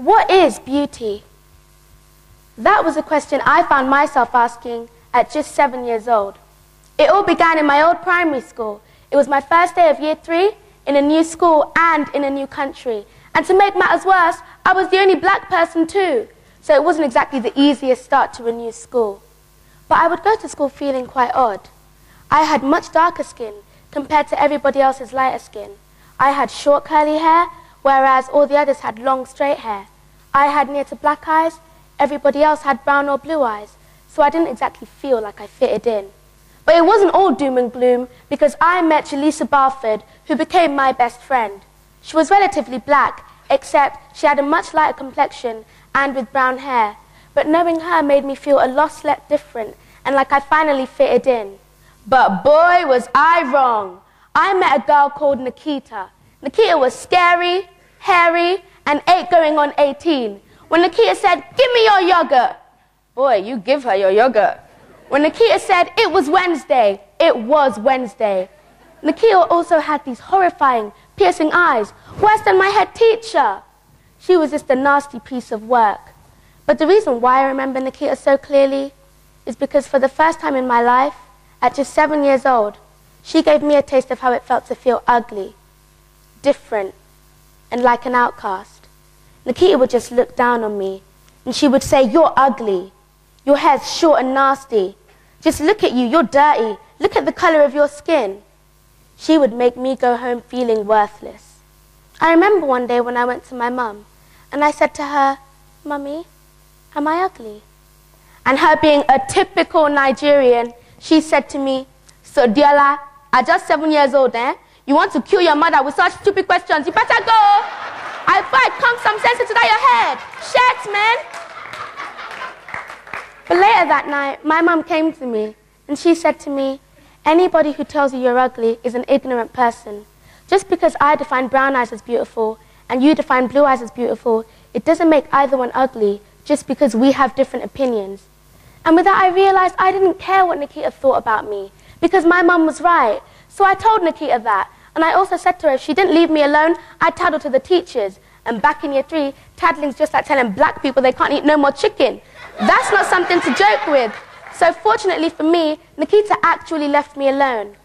What is beauty? That was a question I found myself asking at just 7 years old. It all began in my old primary school. It was my first day of year 3 in a new school and in a new country. And to make matters worse, I was the only black person too. So it wasn't exactly the easiest start to a new school. But I would go to school feeling quite odd. I had much darker skin compared to everybody else's lighter skin. I had short curly hair, whereas all the others had long straight hair. I had near to black eyes, everybody else had brown or blue eyes, so I didn't exactly feel like I fitted in. But it wasn't all doom and gloom, because I met Jaleesa Barford, who became my best friend. She was relatively black, except she had a much lighter complexion and with brown hair. But knowing her made me feel a lot less different, and like I finally fitted in. But boy, was I wrong. I met a girl called Nikita. Nikita was scary, hairy, and 8 going on 18. When Nikita said, "Give me your yogurt," boy, you give her your yogurt. When Nikita said it was Wednesday, it was Wednesday. Nikita also had these horrifying, piercing eyes, worse than my head teacher. She was just a nasty piece of work. But the reason why I remember Nikita so clearly is because for the first time in my life, at just 7 years old, she gave me a taste of how it felt to feel ugly, different, and like an outcast. Nikita would just look down on me, and she would say, "You're ugly. Your hair's short and nasty. Just look at you, you're dirty. Look at the color of your skin." She would make me go home feeling worthless. I remember one day when I went to my mum, and I said to her, "Mummy, am I ugly?" And her being a typical Nigerian, she said to me, "So Adeola, at just 7 years old, you want to kill your mother with such stupid questions? You better go. I thought I'd come some sense into your head. Shit, man." But later that night, my mum came to me, and she said to me, "Anybody who tells you you're ugly is an ignorant person. Just because I define brown eyes as beautiful, and you define blue eyes as beautiful, it doesn't make either one ugly, just because we have different opinions." And with that, I realized I didn't care what Nikita thought about me, because my mum was right. So I told Nikita that, and I also said to her if she didn't leave me alone, I'd tattle to the teachers. And back in year 3, tattling's just like telling black people they can't eat no more chicken. That's not something to joke with. So fortunately for me, Nikita actually left me alone.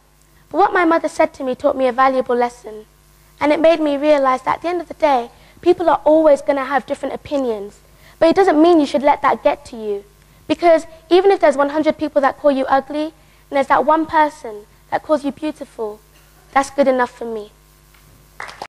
But what my mother said to me taught me a valuable lesson. And it made me realize that at the end of the day, people are always going to have different opinions. But it doesn't mean you should let that get to you. Because even if there's 100 people that call you ugly, and there's that one person that calls you beautiful, that's good enough for me.